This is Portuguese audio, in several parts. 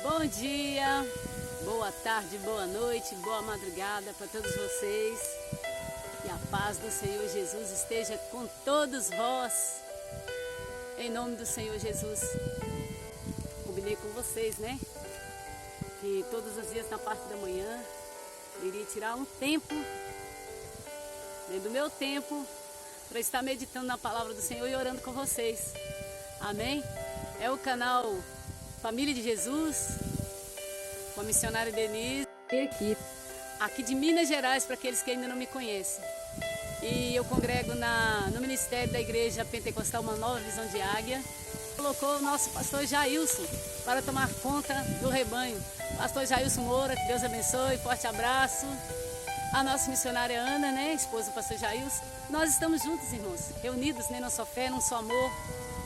Bom dia, boa tarde, boa noite, boa madrugada para todos vocês. Que a paz do Senhor Jesus esteja com todos vós. Em nome do Senhor Jesus. Combinei com vocês, né? Que todos os dias na parte da manhã eu iria tirar um tempo, do meu tempo, para estar meditando na palavra do Senhor e orando com vocês. Amém? É o canal Família de Jesus, com a missionária Denise e equipe, aqui de Minas Gerais, para aqueles que ainda não me conhecem. E eu congrego no ministério da Igreja Pentecostal Uma Nova Visão de Águia. Colocou o nosso pastor Jailson para tomar conta do rebanho. Pastor Jailson Moura, que Deus abençoe, forte abraço. A nossa missionária Ana, né, esposa do pastor Jailson. Nós estamos juntos, irmãos, reunidos, né, numa só fé, num só amor,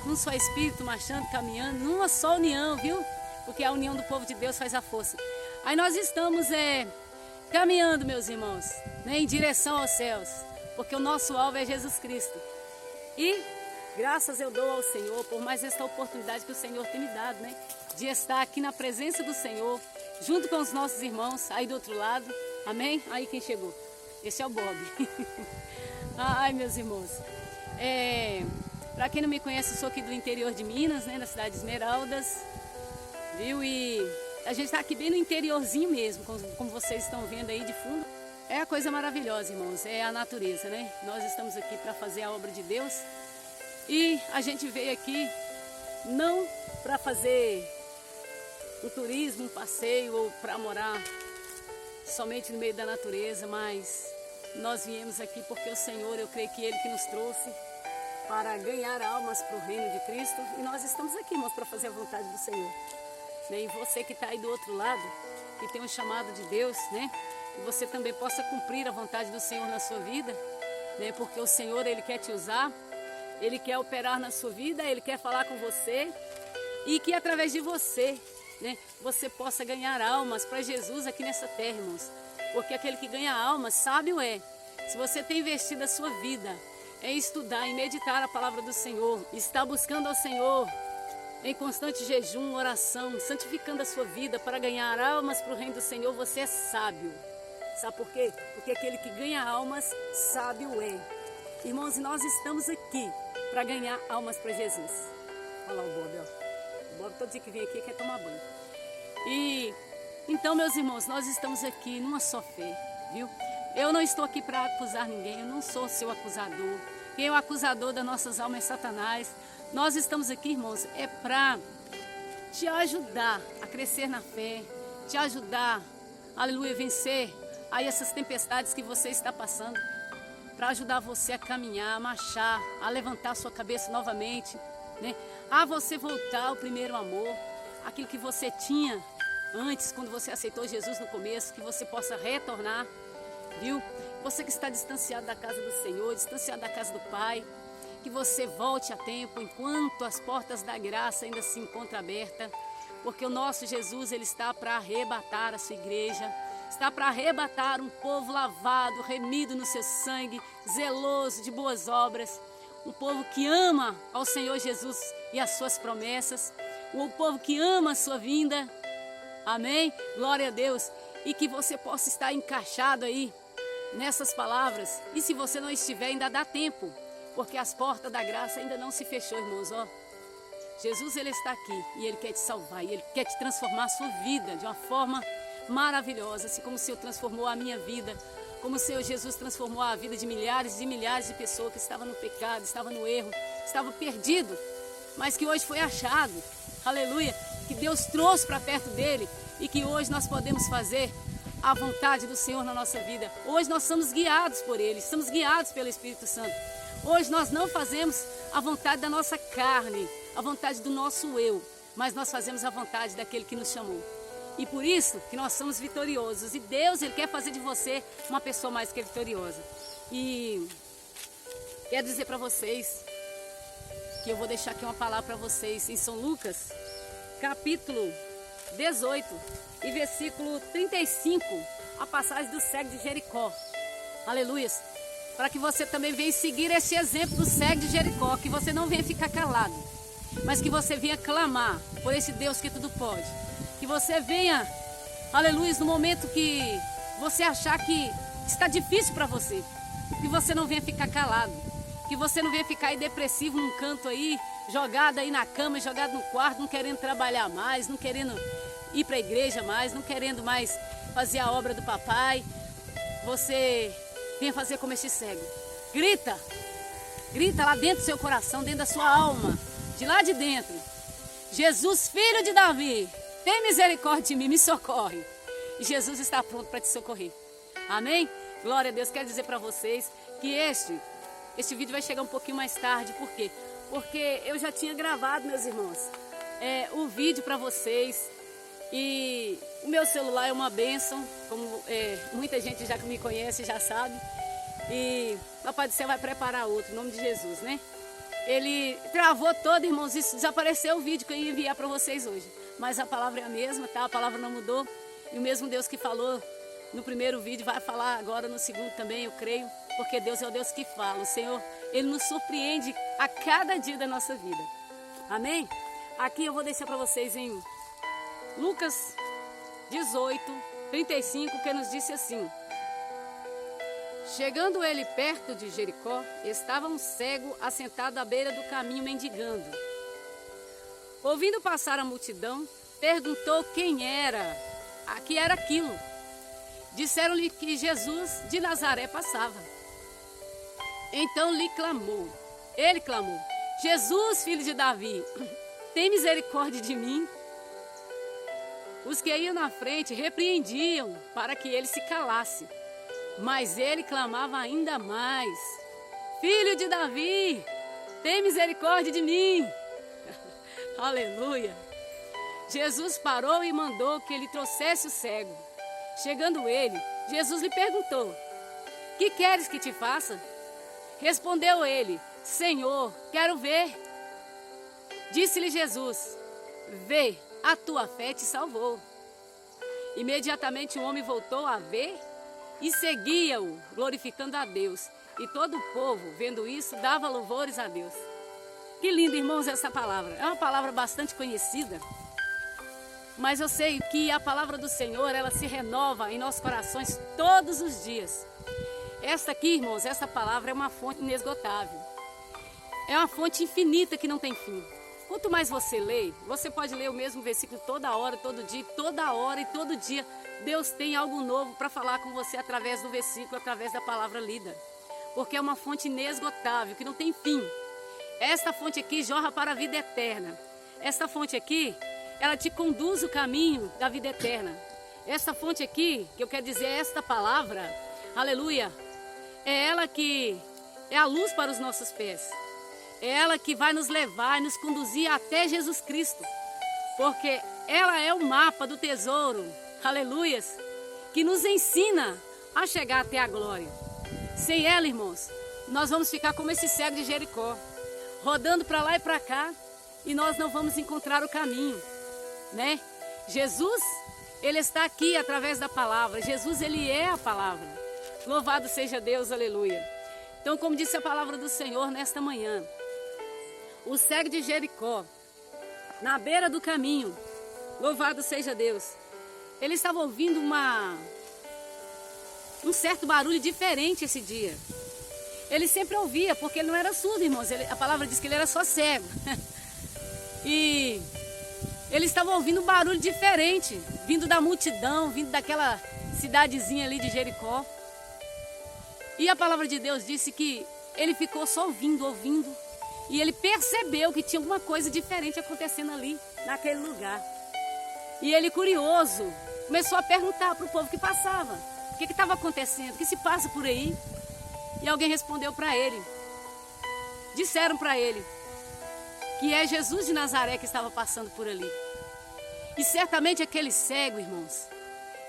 num só espírito, marchando, caminhando, numa só união, viu? Porque a união do povo de Deus faz a força. Aí nós estamos caminhando, meus irmãos, né, em direção aos céus, porque o nosso alvo é Jesus Cristo. E graças eu dou ao Senhor por mais esta oportunidade que o Senhor tem me dado, né, de estar aqui na presença do Senhor, junto com os nossos irmãos aí do outro lado. Amém? Aí quem chegou? Esse é o Bob. Ai, meus irmãos. Para quem não me conhece, eu sou aqui do interior de Minas, né, da cidade de Esmeraldas, viu? E a gente está aqui bem no interiorzinho mesmo, como vocês estão vendo aí de fundo. É a coisa maravilhosa, irmãos, é a natureza, né? Nós estamos aqui para fazer a obra de Deus e a gente veio aqui não para fazer um turismo, um passeio ou para morar somente no meio da natureza, mas nós viemos aqui porque o Senhor, eu creio que Ele que nos trouxe para ganhar almas para o reino de Cristo, e nós estamos aqui, irmãos, para fazer a vontade do Senhor. E você que está aí do outro lado, que tem um chamado de Deus, né? Que você também possa cumprir a vontade do Senhor na sua vida, né? Porque o Senhor, Ele quer te usar, Ele quer operar na sua vida, Ele quer falar com você, e que através de você, né, você possa ganhar almas para Jesus aqui nessa terra, irmãos. Porque aquele que ganha almas, sábio é. Se você tem investido a sua vida em estudar, em meditar a palavra do Senhor, está buscando ao Senhor em constante jejum, oração, santificando a sua vida para ganhar almas para o reino do Senhor, você é sábio. Sabe por quê? Porque aquele que ganha almas, sábio é. Irmãos, e nós estamos aqui para ganhar almas para Jesus. Olha lá o Bob, ó. O Bob todo dia que vem aqui quer tomar banho. E então, meus irmãos, nós estamos aqui numa só fé, viu? Eu não estou aqui para acusar ninguém, eu não sou seu acusador. Quem é o acusador das nossas almas é Satanás. Nós estamos aqui, irmãos, é para te ajudar a crescer na fé, te ajudar, aleluia, vencer aí essas tempestades que você está passando, para ajudar você a caminhar, a marchar, a levantar sua cabeça novamente, né? A você voltar ao primeiro amor, aquilo que você tinha antes, quando você aceitou Jesus no começo, que você possa retornar, viu? Você que está distanciado da casa do Senhor, distanciado da casa do Pai, que você volte a tempo enquanto as portas da graça ainda se encontram abertas, porque o nosso Jesus, Ele está para arrebatar a sua igreja, está para arrebatar um povo lavado, remido no seu sangue, zeloso de boas obras, um povo que ama ao Senhor Jesus e as suas promessas, um povo que ama a sua vinda. Amém? Glória a Deus. E que você possa estar encaixado aí nessas palavras. E se você não estiver, ainda dá tempo, porque as portas da graça ainda não se fechou, irmãos. Ó, Jesus, Ele está aqui e Ele quer te salvar, e Ele quer te transformar a sua vida de uma forma maravilhosa, assim como o Senhor transformou a minha vida, como o Senhor Jesus transformou a vida de milhares de pessoas que estavam no pecado, estavam no erro, estavam perdidos, mas que hoje foi achado. Aleluia, que Deus trouxe para perto dele e que hoje nós podemos fazer a vontade do Senhor na nossa vida. Hoje nós somos guiados por Ele, somos guiados pelo Espírito Santo. Hoje nós não fazemos a vontade da nossa carne, a vontade do nosso eu, mas nós fazemos a vontade daquele que nos chamou. E por isso que nós somos vitoriosos. E Deus, Ele quer fazer de você uma pessoa mais que vitoriosa. E quero dizer para vocês que eu vou deixar aqui uma palavra para vocês em São Lucas, capítulo 18 e versículo 35, a passagem do cego de Jericó. Aleluias. Para que você também venha seguir esse exemplo do cego de Jericó, que você não venha ficar calado, mas que você venha clamar por esse Deus que tudo pode. Que você venha, aleluia, no momento que você achar que está difícil para você. Que você não venha ficar calado. Que você não venha ficar aí depressivo num canto aí, jogado aí na cama, jogado no quarto, não querendo trabalhar mais, não querendo ir para a igreja mais, não querendo mais fazer a obra do papai. Você venha fazer como este cego. Grita. Grita lá dentro do seu coração, dentro da sua alma, de lá de dentro. Jesus, filho de Davi, tem misericórdia de mim, me socorre. E Jesus está pronto para te socorrer. Amém? Glória a Deus. Quero dizer para vocês que este vídeo vai chegar um pouquinho mais tarde. Por quê? Porque eu já tinha gravado, meus irmãos, o vídeo para vocês. E o meu celular é uma bênção, como muita gente já que me conhece já sabe. E Papai do Céu vai preparar outro, em nome de Jesus, né? Ele travou todo, irmãos, isso desapareceu o vídeo que eu ia enviar para vocês hoje. Mas a palavra é a mesma, tá? A palavra não mudou. E o mesmo Deus que falou no primeiro vídeo vai falar agora no segundo também, eu creio. Porque Deus é o Deus que fala. O Senhor, Ele nos surpreende a cada dia da nossa vida. Amém? Aqui eu vou deixar para vocês em Lucas 18, 35, que nos disse assim: chegando ele perto de Jericó, estava um cego assentado à beira do caminho mendigando. Ouvindo passar a multidão, perguntou quem era, que era aquilo. Disseram-lhe que Jesus de Nazaré passava. Então ele clamou: Jesus, filho de Davi, tem misericórdia de mim. Os que iam na frente repreendiam para que ele se calasse. Mas ele clamava ainda mais: Filho de Davi, tem misericórdia de mim. Aleluia. Jesus parou e mandou que ele trouxesse o cego. Chegando ele, Jesus lhe perguntou: que queres que te faça? Respondeu ele: Senhor, quero ver. Disse-lhe Jesus: vê, a tua fé te salvou. Imediatamente o homem voltou a ver e seguia-o, glorificando a Deus. E todo o povo, vendo isso, dava louvores a Deus. Que linda, irmãos, essa palavra. É uma palavra bastante conhecida. Mas eu sei que a palavra do Senhor, ela se renova em nossos corações todos os dias. Esta aqui, irmãos, essa palavra é uma fonte inesgotável. É uma fonte infinita que não tem fim. Quanto mais você lê, você pode ler o mesmo versículo toda hora, todo dia, toda hora e todo dia. Deus tem algo novo para falar com você através do versículo, através da palavra lida. Porque é uma fonte inesgotável, que não tem fim. Esta fonte aqui jorra para a vida eterna. Esta fonte aqui, ela te conduz o caminho da vida eterna. Esta fonte aqui, que eu quero dizer, esta palavra, aleluia, é ela que é a luz para os nossos pés. É ela que vai nos levar e nos conduzir até Jesus Cristo. Porque ela é o mapa do tesouro, aleluias, que nos ensina a chegar até a glória. Sem ela, irmãos, nós vamos ficar como esse cego de Jericó, rodando para lá e para cá, e nós não vamos encontrar o caminho, né? Jesus, Ele está aqui através da palavra. Jesus, Ele é a palavra. Louvado seja Deus, aleluia. Então, como disse a palavra do Senhor nesta manhã, o cego de Jericó, na beira do caminho, louvado seja Deus, ele estava ouvindo um certo barulho diferente esse dia. Ele sempre ouvia, porque ele não era surdo, irmãos. A palavra diz que ele era só cego. E ele estava ouvindo um barulho diferente, vindo da multidão, vindo daquela cidadezinha ali de Jericó. E a palavra de Deus disse que ele ficou só ouvindo. E ele percebeu que tinha alguma coisa diferente acontecendo ali, naquele lugar. E ele, curioso, começou a perguntar para o povo que passava: o que estava acontecendo? O que se passa por aí? E alguém respondeu para ele. Disseram para ele que é Jesus de Nazaré que estava passando por ali. E certamente aquele cego, irmãos,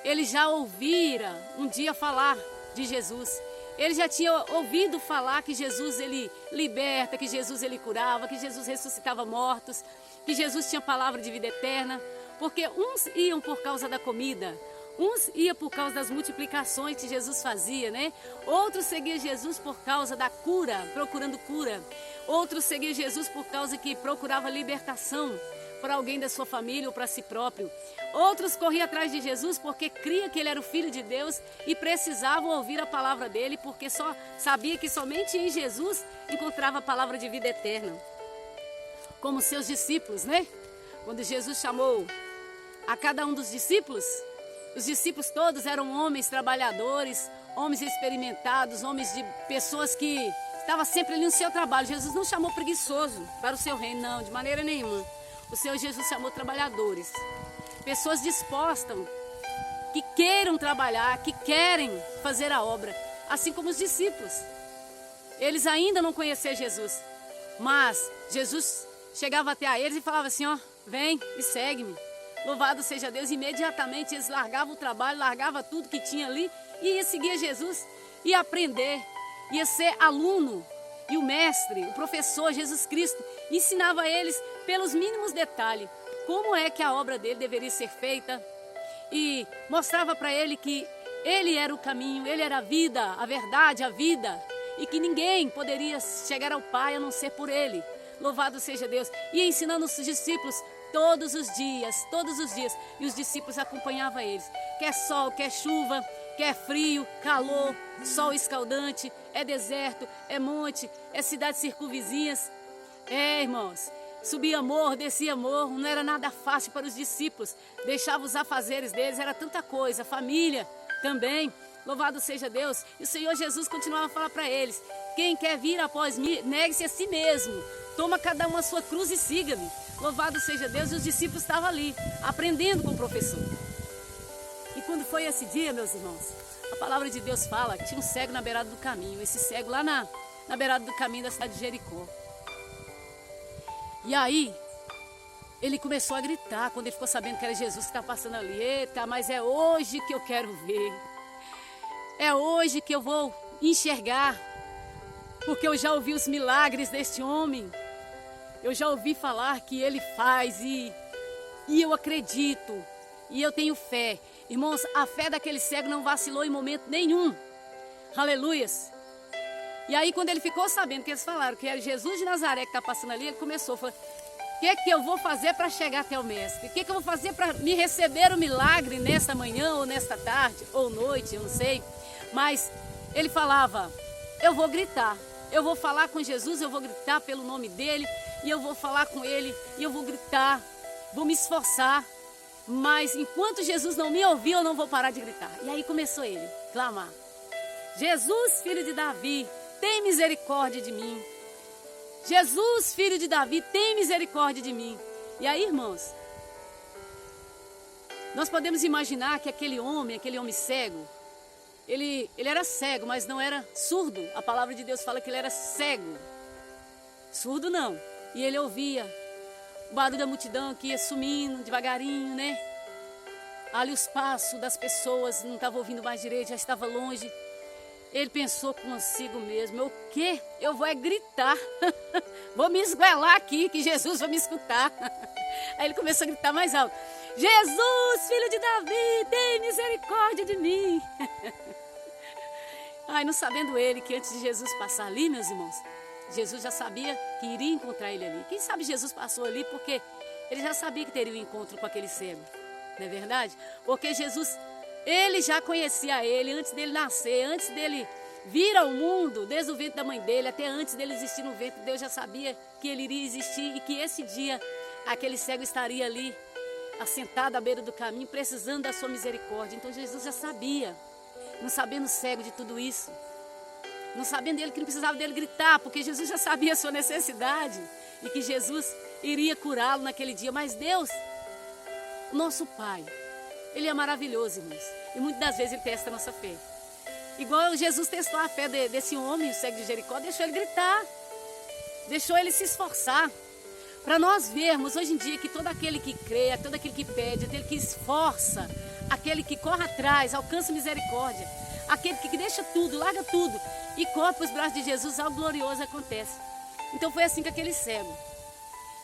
ele já ouvira um dia falar de Jesus. Ele já tinha ouvido falar que Jesus, ele liberta, que Jesus, ele curava, que Jesus ressuscitava mortos, que Jesus tinha palavra de vida eterna. Porque uns iam por causa da comida, uns iam por causa das multiplicações que Jesus fazia, né? Outros seguiam Jesus por causa da cura, procurando cura. Outros seguiam Jesus por causa que procurava libertação. para alguém da sua família ou para si próprio. Outros corriam atrás de Jesus porque cria que ele era o Filho de Deus e precisavam ouvir a palavra dele, porque só sabia que somente em Jesus encontrava a palavra de vida eterna. Como seus discípulos, né? Quando Jesus chamou a cada um dos discípulos, os discípulos todos eram homens trabalhadores, homens experimentados, homens de pessoas que estavam sempre ali no seu trabalho. Jesus não chamou preguiçoso para o seu reino, não, de maneira nenhuma. O Senhor Jesus chamou trabalhadores, pessoas dispostas, que queiram trabalhar, que querem fazer a obra, assim como os discípulos. Eles ainda não conheciam Jesus, mas Jesus chegava até a eles e falava assim, ó, vem e segue-me. Louvado seja Deus. Imediatamente eles largavam o trabalho, largavam tudo que tinha ali e ia seguir Jesus, ia aprender, ia ser aluno. E o mestre, o professor Jesus Cristo, ensinava a eles pelos mínimos detalhes como é que a obra dele deveria ser feita e mostrava para ele que ele era o caminho, ele era a vida, a verdade, a vida e que ninguém poderia chegar ao Pai a não ser por ele. Louvado seja Deus. E ensinando os discípulos todos os dias. E os discípulos acompanhavam eles. Quer sol, quer chuva, quer frio, calor, sol escaldante, é deserto, é monte, é cidades circunvizinhas. Irmãos, subia morro, descia morro, não era nada fácil para os discípulos. Deixava os afazeres deles, era tanta coisa, família também. Louvado seja Deus. E o Senhor Jesus continuava a falar para eles, quem quer vir após mim, negue-se a si mesmo. Toma cada um a sua cruz e siga-me. Louvado seja Deus. E os discípulos estavam ali, aprendendo com o professor. E quando foi esse dia, meus irmãos, a palavra de Deus fala que tinha um cego na beirada do caminho. Esse cego lá na beirada do caminho da cidade de Jericó. E aí, ele começou a gritar quando ele ficou sabendo que era Jesus que estava passando ali. Eita, mas é hoje que eu quero ver. É hoje que eu vou enxergar. Porque eu já ouvi os milagres deste homem. Eu já ouvi falar que ele faz e eu acredito. E eu tenho fé. Irmãos, a fé daquele cego não vacilou em momento nenhum. Aleluias. E aí quando ele ficou sabendo que eles falaram que era Jesus de Nazaré que está passando ali, ele começou a falar, o que é que eu vou fazer para chegar até o mestre? O que é que eu vou fazer para me receber o milagre nesta manhã ou nesta tarde ou noite, eu não sei. Mas ele falava, eu vou gritar. Eu vou falar com Jesus, eu vou gritar pelo nome dele, e eu vou falar com ele, e eu vou gritar, vou me esforçar, mas enquanto Jesus não me ouvir, eu não vou parar de gritar. E aí começou ele a clamar, Jesus, filho de Davi, tem misericórdia de mim. Jesus, filho de Davi, tem misericórdia de mim. E aí, irmãos, nós podemos imaginar que aquele homem cego, ele era cego, mas não era surdo. A palavra de Deus fala que ele era cego. Surdo não. E ele ouvia o barulho da multidão que ia sumindo devagarinho, né? Ali os passos das pessoas, não estava ouvindo mais direito, já estava longe. Ele pensou consigo mesmo, o quê? Eu vou gritar. Vou me esguelar aqui, que Jesus vai me escutar. Aí ele começou a gritar mais alto. Jesus, filho de Davi, tem misericórdia de mim. Ai, não sabendo ele que antes de Jesus passar ali, meus irmãos, Jesus já sabia que iria encontrar ele ali. Quem sabe Jesus passou ali porque ele já sabia que teria um encontro com aquele cego. Não é verdade? Porque Jesus, ele já conhecia ele antes dele nascer, antes dele vir ao mundo, desde o ventre da mãe dele, até antes dele existir no ventre, Deus já sabia que ele iria existir e que esse dia aquele cego estaria ali, assentado à beira do caminho, precisando da sua misericórdia. Então Jesus já sabia, não sabendo cego de tudo isso, não sabendo ele que não precisava dele gritar, porque Jesus já sabia a sua necessidade e que Jesus iria curá-lo naquele dia. Mas Deus, nosso Pai, Ele é maravilhoso, irmãos, e muitas das vezes Ele testa a nossa fé. Igual Jesus testou a fé desse homem, o cego de Jericó, deixou ele gritar, deixou ele se esforçar. Para nós vermos hoje em dia que todo aquele que crê, todo aquele que pede, aquele que esforça, aquele que corre atrás, alcança misericórdia, aquele que deixa tudo, larga tudo e corre para os braços de Jesus, algo glorioso acontece. Então foi assim com aquele cego.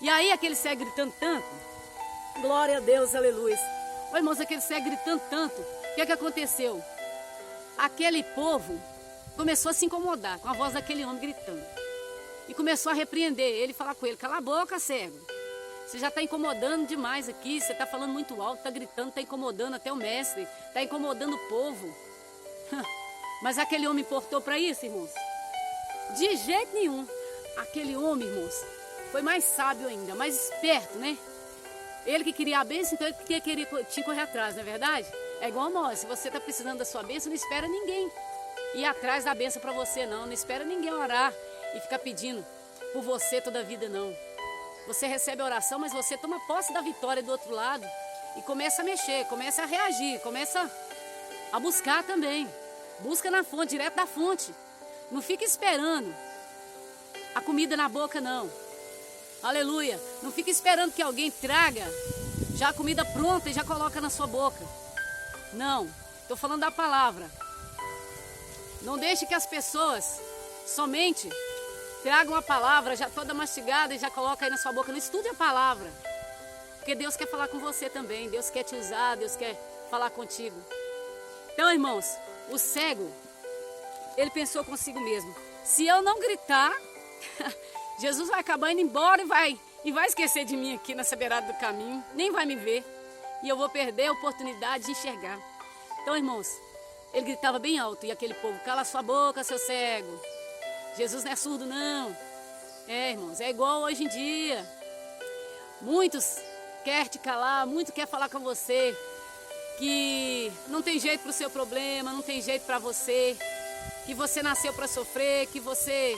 E aí aquele cego gritando tanto, glória a Deus, aleluia. Ô, irmãos, aquele cego gritando tanto, o que é que aconteceu? Aquele povo começou a se incomodar com a voz daquele homem gritando. E começou a repreender ele, falar com ele, cala a boca, cego. Você já está incomodando demais aqui, você está falando muito alto, está gritando, está incomodando até o mestre, está incomodando o povo. Mas aquele homem importou para isso, irmãos? De jeito nenhum. Aquele homem, irmãos, foi mais sábio ainda, mais esperto, né? Ele que queria a bênção, então ele que queria te correr atrás, não é verdade? É igual nós, se você está precisando da sua bênção, não espera ninguém ir atrás da bênção para você, não. Não espera ninguém orar e ficar pedindo por você toda a vida, não. Você recebe a oração, mas você toma posse da vitória do outro lado e começa a mexer, começa a reagir, começa a buscar também. Busca na fonte, direto da fonte. Não fica esperando a comida na boca, não. Aleluia. Não fica esperando que alguém traga já a comida pronta e já coloca na sua boca. Não. Estou falando da palavra. Não deixe que as pessoas somente tragam a palavra já toda mastigada e já coloca aí na sua boca. Não estude a palavra. Porque Deus quer falar com você também. Deus quer te usar, Deus quer falar contigo. Então, irmãos, o cego, ele pensou consigo mesmo. Se eu não gritar, Jesus vai acabar indo embora e vai esquecer de mim aqui nessa beirada do caminho. Nem vai me ver. E eu vou perder a oportunidade de enxergar. Então, irmãos, ele gritava bem alto. E aquele povo, cala sua boca, seu cego. Jesus não é surdo, não. É, irmãos, é igual hoje em dia. Muitos querem te calar, muitos querem falar com você que não tem jeito para o seu problema, não tem jeito para você, que você nasceu para sofrer, que você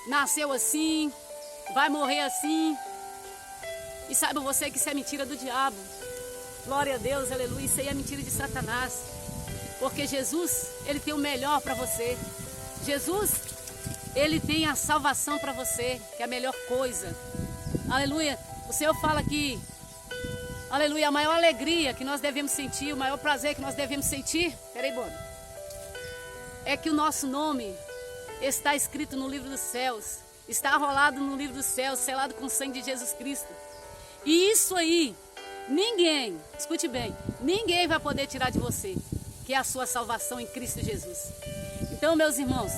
nasceu assim, vai morrer assim. E saiba você que isso é mentira do diabo. Glória a Deus, aleluia. Isso aí é mentira de Satanás. Porque Jesus, ele tem o melhor para você. Jesus, ele tem a salvação para você, que é a melhor coisa. Aleluia. O Senhor fala que, aleluia, a maior alegria que nós devemos sentir, o maior prazer que nós devemos sentir, peraí, Bono, é que o nosso nome está escrito no livro dos céus, está arrolado no livro dos céus, selado com o sangue de Jesus Cristo. E isso aí, ninguém, escute bem, ninguém vai poder tirar de você, que é a sua salvação em Cristo Jesus. Então, meus irmãos,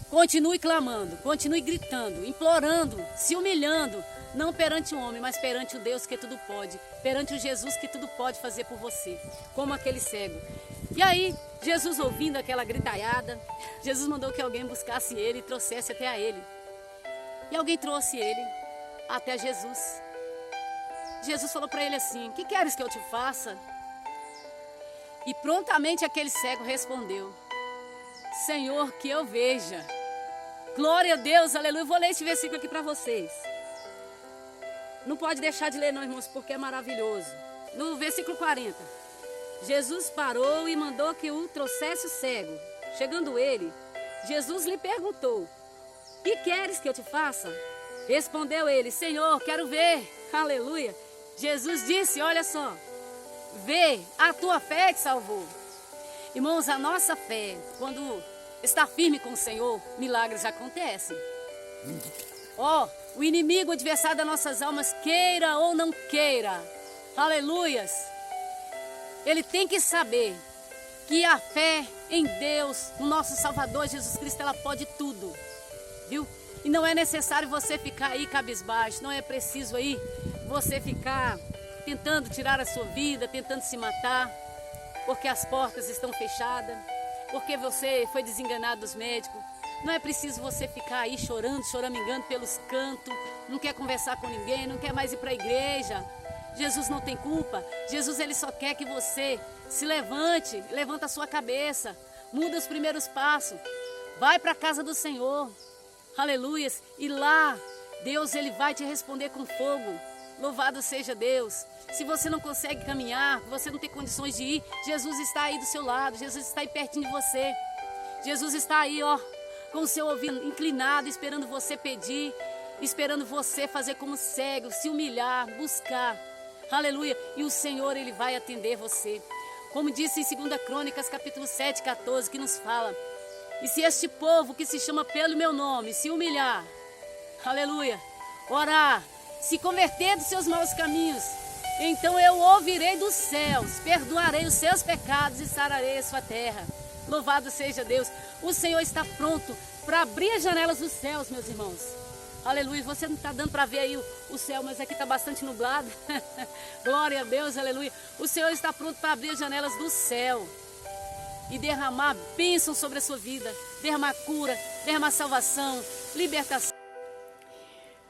continue clamando, continue gritando, implorando, se humilhando, não perante o homem, mas perante o Deus que tudo pode, perante o Jesus que tudo pode fazer por você, como aquele cego. E aí, Jesus ouvindo aquela gritaiada, Jesus mandou que alguém buscasse ele e trouxesse até a ele. E alguém trouxe ele até Jesus. Jesus falou para ele assim, que queres que eu te faça? E prontamente aquele cego respondeu, Senhor, que eu veja. Glória a Deus, aleluia. Eu vou ler esse versículo aqui para vocês. Não pode deixar de ler não, irmãos, porque é maravilhoso. No versículo 40. Jesus parou e mandou que o trouxesse o cego. Chegando ele, Jesus lhe perguntou, que queres que eu te faça? Respondeu ele, Senhor, quero ver. Aleluia. Jesus disse, olha só, vê, a tua fé te salvou. Irmãos, a nossa fé, quando está firme com o Senhor, milagres acontecem. O inimigo, o adversário das nossas almas, queira ou não queira, aleluias, ele tem que saber que a fé em Deus, no nosso Salvador Jesus Cristo, ela pode tudo, viu? E não é necessário você ficar aí cabisbaixo, não é preciso aí você ficar tentando tirar a sua vida, tentando se matar, porque as portas estão fechadas, porque você foi desenganado dos médicos. Não é preciso você ficar aí chorando, choramingando pelos cantos, não quer conversar com ninguém, não quer mais ir para a igreja. Jesus não tem culpa. Jesus, ele só quer que você se levante, levanta a sua cabeça, muda os primeiros passos, vai para a casa do Senhor, aleluias, e lá Deus, ele vai te responder com fogo. Louvado seja Deus. Se você não consegue caminhar, você não tem condições de ir, Jesus está aí do seu lado, Jesus está aí pertinho de você. Jesus está aí, ó, com o seu ouvido inclinado, esperando você pedir, esperando você fazer como cego, se humilhar, buscar. Aleluia. E o Senhor, ele vai atender você. Como disse em 2 Crônicas, capítulo 7, 14, que nos fala, e se este povo que se chama pelo meu nome se humilhar, aleluia, orar, se converter dos seus maus caminhos, então eu ouvirei dos céus, perdoarei os seus pecados e sararei a sua terra. Louvado seja Deus. O Senhor está pronto para abrir as janelas dos céus, meus irmãos. Aleluia. Você não está dando para ver aí o céu, mas aqui está bastante nublado. Glória a Deus, aleluia. O Senhor está pronto para abrir as janelas do céu e derramar bênção sobre a sua vida, derramar cura, derramar salvação, libertação.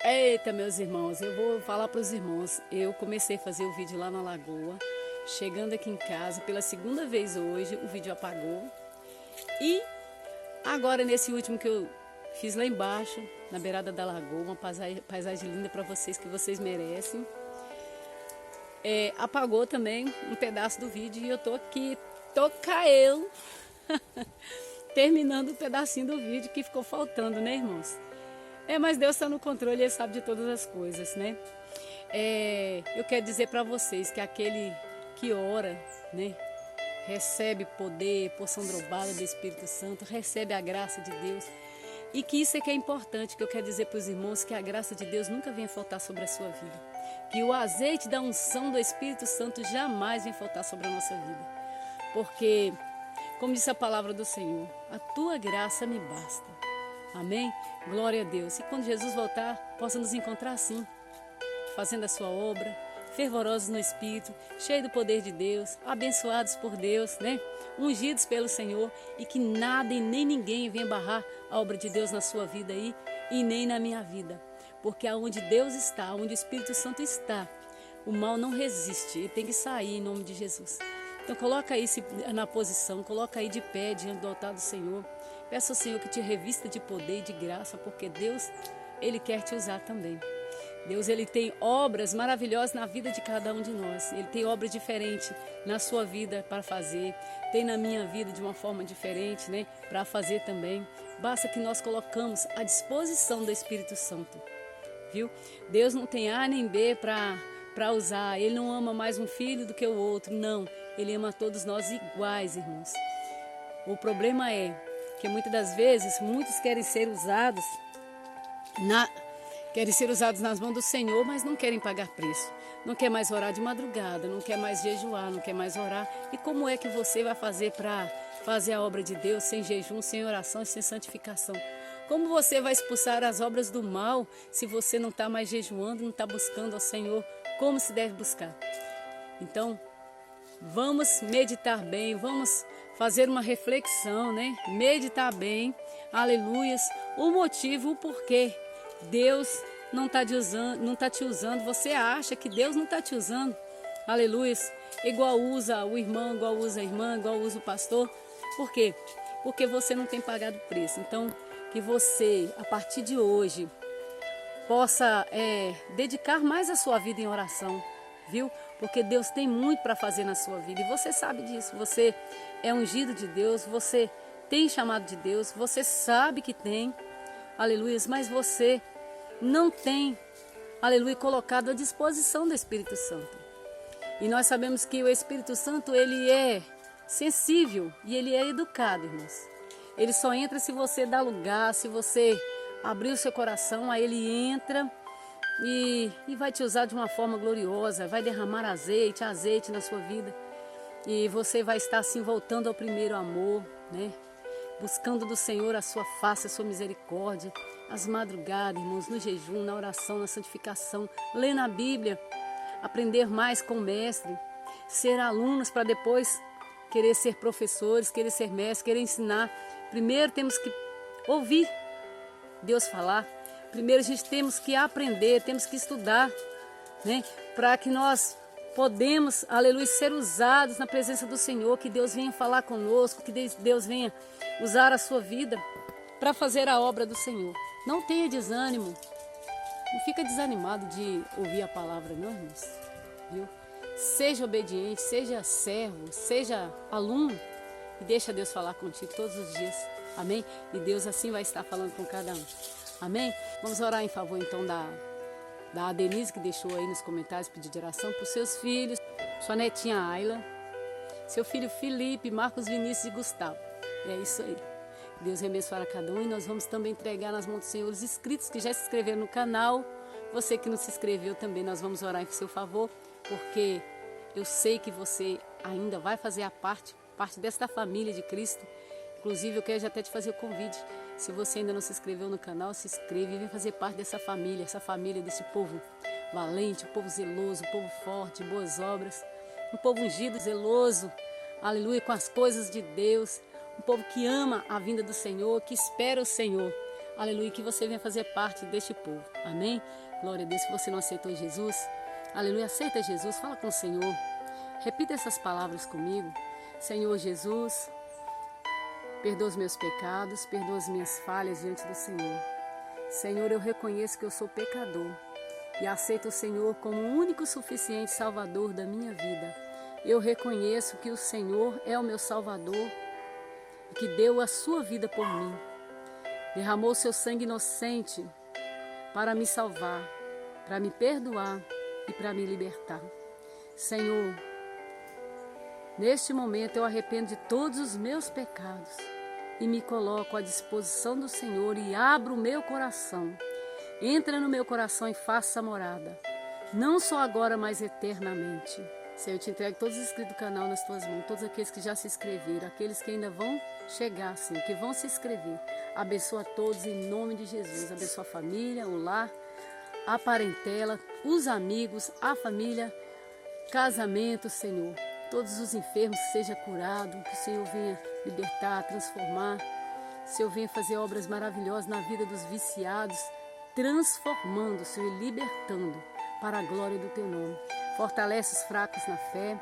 Eita, meus irmãos, eu vou falar para os irmãos. Eu comecei a fazer o vídeo lá na lagoa. Chegando aqui em casa, pela segunda vez hoje, o vídeo apagou. E agora, nesse último que eu fiz lá embaixo, na beirada da lagoa, uma paisagem linda para vocês, que vocês merecem. Apagou também um pedaço do vídeo e eu tô aqui, eu terminando o pedacinho do vídeo que ficou faltando, né, irmãos? Mas Deus está no controle, Ele sabe de todas as coisas, né? Eu quero dizer para vocês que aquele que ora, né, recebe poder, porção dobrada do Espírito Santo, recebe a graça de Deus. E que isso é que é importante, que eu quero dizer para os irmãos, que a graça de Deus nunca vem faltar sobre a sua vida. Que o azeite da unção do Espírito Santo jamais vem faltar sobre a nossa vida. Porque, como disse a palavra do Senhor, a tua graça me basta. Amém? Glória a Deus. E quando Jesus voltar, possa nos encontrar assim, fazendo a sua obra, fervorosos no Espírito, cheios do poder de Deus, abençoados por Deus, né? Ungidos pelo Senhor, e que nada e nem ninguém venha barrar a obra de Deus na sua vida aí e nem na minha vida. Porque aonde Deus está, onde o Espírito Santo está, o mal não resiste, ele tem que sair em nome de Jesus. Então coloca aí na posição, coloca aí de pé diante do altar do Senhor. Peça ao Senhor que te revista de poder e de graça, porque Deus, Ele quer te usar também. Deus, Ele tem obras maravilhosas na vida de cada um de nós. Ele tem obras diferentes na sua vida para fazer. Tem na minha vida de uma forma diferente, né? Para fazer também. Basta que nós colocamos à disposição do Espírito Santo. Viu? Deus não tem A nem B para usar. Ele não ama mais um filho do que o outro. Não. Ele ama todos nós iguais, irmãos. O problema é que muitas das vezes, muitos querem ser usados nas mãos do Senhor, mas não querem pagar preço. Não quer mais orar de madrugada, não quer mais jejuar, não quer mais orar. E como é que você vai fazer para fazer a obra de Deus sem jejum, sem oração e sem santificação? Como você vai expulsar as obras do mal se você não está mais jejuando, não está buscando ao Senhor como se deve buscar? Então, vamos meditar bem, vamos fazer uma reflexão, né? Meditar bem, aleluias, o motivo, o porquê. Deus não está te usando, você acha que Deus não está te usando, aleluias, igual usa o irmão, igual usa a irmã, igual usa o pastor. Por quê? Porque você não tem pagado preço. Então, que você, a partir de hoje, possa dedicar mais a sua vida em oração, viu? Porque Deus tem muito para fazer na sua vida e você sabe disso. Você é ungido de Deus, você tem chamado de Deus, você sabe que tem, aleluia, mas você não tem, aleluia, colocado à disposição do Espírito Santo. E nós sabemos que o Espírito Santo, ele é sensível e ele é educado, irmãos. Ele só entra se você dá lugar, se você abrir o seu coração, aí ele entra e vai te usar de uma forma gloriosa, vai derramar azeite na sua vida. E você vai estar assim voltando ao primeiro amor, né? Buscando do Senhor a sua face, a sua misericórdia, as madrugadas, irmãos, no jejum, na oração, na santificação, ler na Bíblia, aprender mais com o Mestre, ser alunos para depois querer ser professores, querer ser mestres, querer ensinar. Primeiro temos que ouvir Deus falar. Primeiro a gente temos que aprender, temos que estudar, né? Para que nós podemos, aleluia, ser usados na presença do Senhor, que Deus venha falar conosco, que Deus venha usar a sua vida para fazer a obra do Senhor. Não tenha desânimo, não fica desanimado de ouvir a palavra, não, irmãos, viu? Seja obediente, seja servo, seja aluno e deixa Deus falar contigo todos os dias, amém? E Deus assim vai estar falando com cada um, amém? Vamos orar em favor então da Denise, que deixou aí nos comentários pedido de oração para os seus filhos, sua netinha Ayla, seu filho Felipe, Marcos, Vinícius e Gustavo. É isso aí. Deus abençoe cada um e nós vamos também entregar nas mãos do Senhor os inscritos que já se inscreveram no canal. Você que não se inscreveu também, nós vamos orar em seu favor, porque eu sei que você ainda vai fazer a parte desta família de Cristo, Inclusive, eu quero já até te fazer o convite. Se você ainda não se inscreveu no canal, se inscreve e vem fazer parte dessa família, desse povo valente, um povo zeloso, um povo forte, boas obras, um povo ungido, zeloso, aleluia, com as coisas de Deus, um povo que ama a vinda do Senhor, que espera o Senhor, aleluia, que você venha fazer parte deste povo, amém? Glória a Deus. Se você não aceitou Jesus, aleluia, aceita Jesus, fala com o Senhor, repita essas palavras comigo. Senhor Jesus, perdoa os meus pecados, perdoa as minhas falhas diante do Senhor. Senhor, eu reconheço que eu sou pecador e aceito o Senhor como o único suficiente Salvador da minha vida. Eu reconheço que o Senhor é o meu Salvador e que deu a sua vida por mim. Derramou seu sangue inocente para me salvar, para me perdoar e para me libertar. Senhor, neste momento eu arrependo de todos os meus pecados e me coloco à disposição do Senhor e abro o meu coração. Entra no meu coração e faça morada, não só agora, mas eternamente. Senhor, eu te entrego todos os inscritos do canal nas tuas mãos, todos aqueles que já se inscreveram, aqueles que ainda vão chegar, Senhor, que vão se inscrever. Abençoa todos em nome de Jesus. Abençoa a família, o lar, a parentela, os amigos, a família, casamento, Senhor. Todos os enfermos sejam curados, que o Senhor venha libertar, transformar. O Senhor venha fazer obras maravilhosas na vida dos viciados, transformando, Senhor, e libertando para a glória do Teu nome. Fortalece os fracos na fé,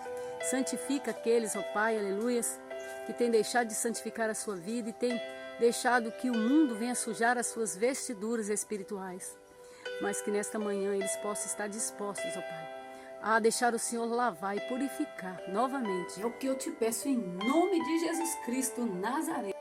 santifica aqueles, ó Pai, aleluias, que têm deixado de santificar a sua vida e têm deixado que o mundo venha sujar as suas vestiduras espirituais. Mas que nesta manhã eles possam estar dispostos, ó Pai, a deixar o Senhor lavar e purificar novamente. É o que eu te peço em nome de Jesus Cristo Nazaré.